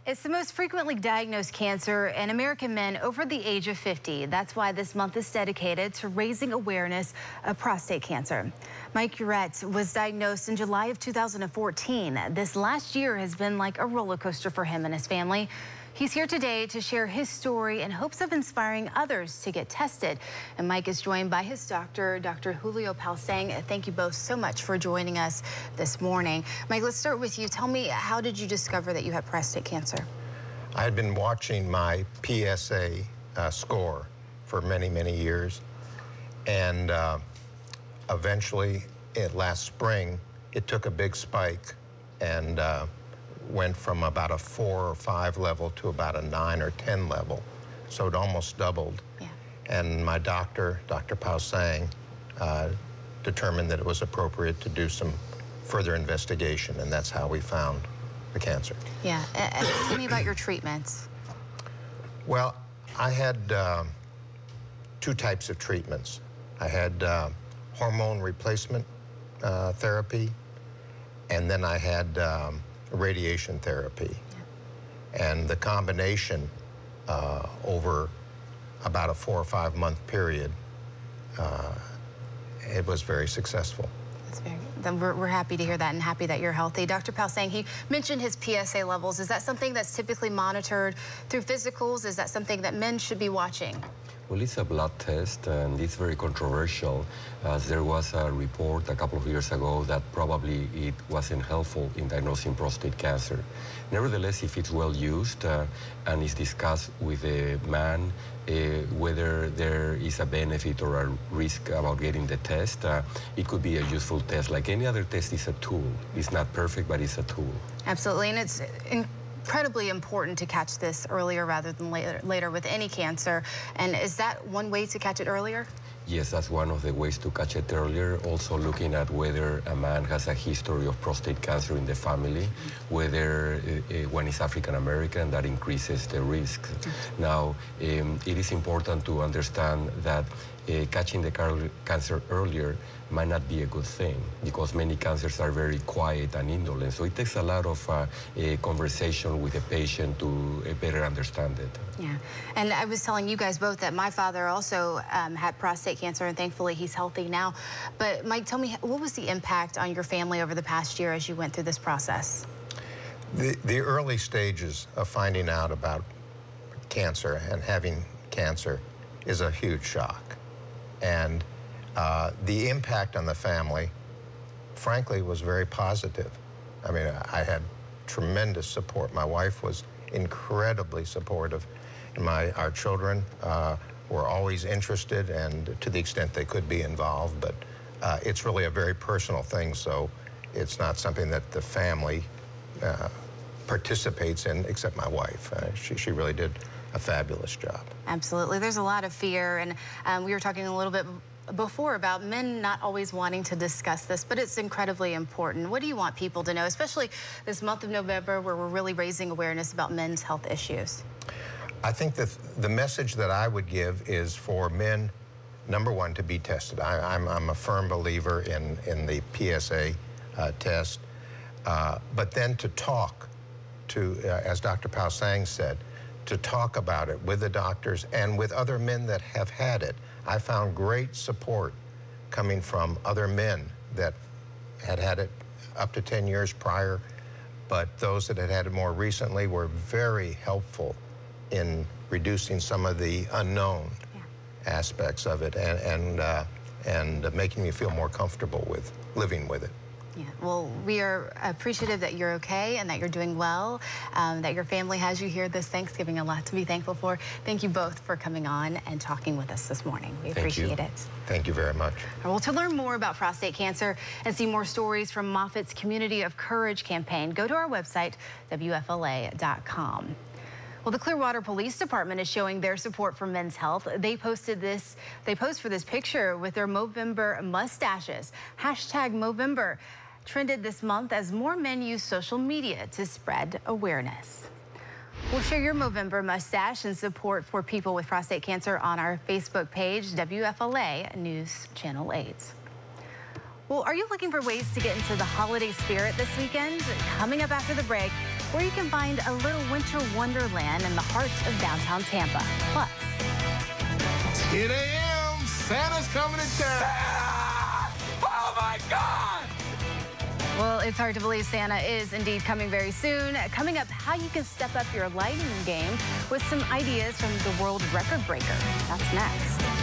It's the most frequently diagnosed cancer in American men over the age of 50. That's why this month is dedicated to raising awareness of prostate cancer. Mike Urette was diagnosed in July of 2014. This last year has been like a roller coaster for him and his family. He's here today to share his story in hopes of inspiring others to get tested. And Mike is joined by his doctor, Dr. Julio Palsang. Thank you both so much for joining us this morning. Mike, let's start with you. Tell me, how did you discover that you had prostate cancer? I had been watching my PSA score for many, many years. And eventually, last spring, it took a big spike and went from about a 4 or 5 level to about a 9 or 10 level. So it almost doubled. Yeah. And my doctor, Dr. Palsang, determined that it was appropriate to do some further investigation, and that's how we found the cancer. Yeah, and tell me about your treatments. Well, I had 2 types of treatments. I had hormone replacement therapy, and then I had radiation therapy. Yeah. And the combination over about a 4 or 5 month period, it was very successful. That's very good. Then we're happy to hear that and happy that you're healthy. Dr. Palsang, he mentioned his PSA levels. Is that something that's typically monitored through physicals? Is that something that men should be watching? Well, it's a blood test, and it's very controversial, as there was a report a couple of years ago that probably it wasn't helpful in diagnosing prostate cancer. Nevertheless, if it's well used and is discussed with a man, whether there is a benefit or a risk about getting the test, it could be a useful test. Like any other test, is a tool. It's not perfect, but it's a tool. Absolutely, and it's incredibly important to catch this earlier rather than later with any cancer. And is that one way to catch it earlier? Yes, that's one of the ways to catch it earlier. Also looking at whether a man has a history of prostate cancer in the family, whether one is African American, that increases the risk. Now, it is important to understand that catching the cancer earlier might not be a good thing, because many cancers are very quiet and indolent. So it takes a lot of conversation with the patient to better understand it. Yeah, and I was telling you guys both that my father also had prostate cancer, and thankfully he's healthy now. But Mike, tell me, what was the impact on your family over the past year as you went through this process? The early stages of finding out about cancer and having cancer is a huge shock. And the impact on the family, frankly, was very positive. I mean, I had tremendous support. My wife was incredibly supportive. And our children were always interested, and to the extent they could be involved. But it's really a very personal thing, so it's not something that the family participates in, except my wife. She really did a fabulous job. Absolutely. There's a lot of fear, and we were talking a little bit before about men not always wanting to discuss this, but it's incredibly important. What do you want people to know, especially this month of November where we're really raising awareness about men's health issues? I think that the message that I would give is for men, number one, to be tested. I'm a firm believer in the PSA test, but then to talk to, as Dr. Palsang said, to talk about it with the doctors and with other men that have had it. I found great support coming from other men that had had it up to 10 years prior, but those that had had it more recently were very helpful in reducing some of the unknown aspects of it and making me feel more comfortable with living with it. Yeah, well, we are appreciative that you're okay and that you're doing well, that your family has you here this Thanksgiving. A lot to be thankful for. Thank you both for coming on and talking with us this morning. We appreciate it. Thank you very much. Well, to learn more about prostate cancer and see more stories from Moffitt's Community of Courage campaign, go to our website, WFLA.com. Well, the Clearwater Police Department is showing their support for men's health. They posed for this picture with their Movember mustaches. Hashtag Movember trended this month as more men use social media to spread awareness. We'll share your Movember mustache and support for people with prostate cancer on our Facebook page, WFLA News Channel 8. Well, are you looking for ways to get into the holiday spirit this weekend? Coming up after the break, where you can find a little winter wonderland in the heart of downtown Tampa. Plus, 10 a.m. Santa's coming to town. Santa! Oh my God! well, it's hard to believe Santa is indeed coming very soon. Coming up, how you can step up your lighting game with some ideas from the world record breaker. That's next.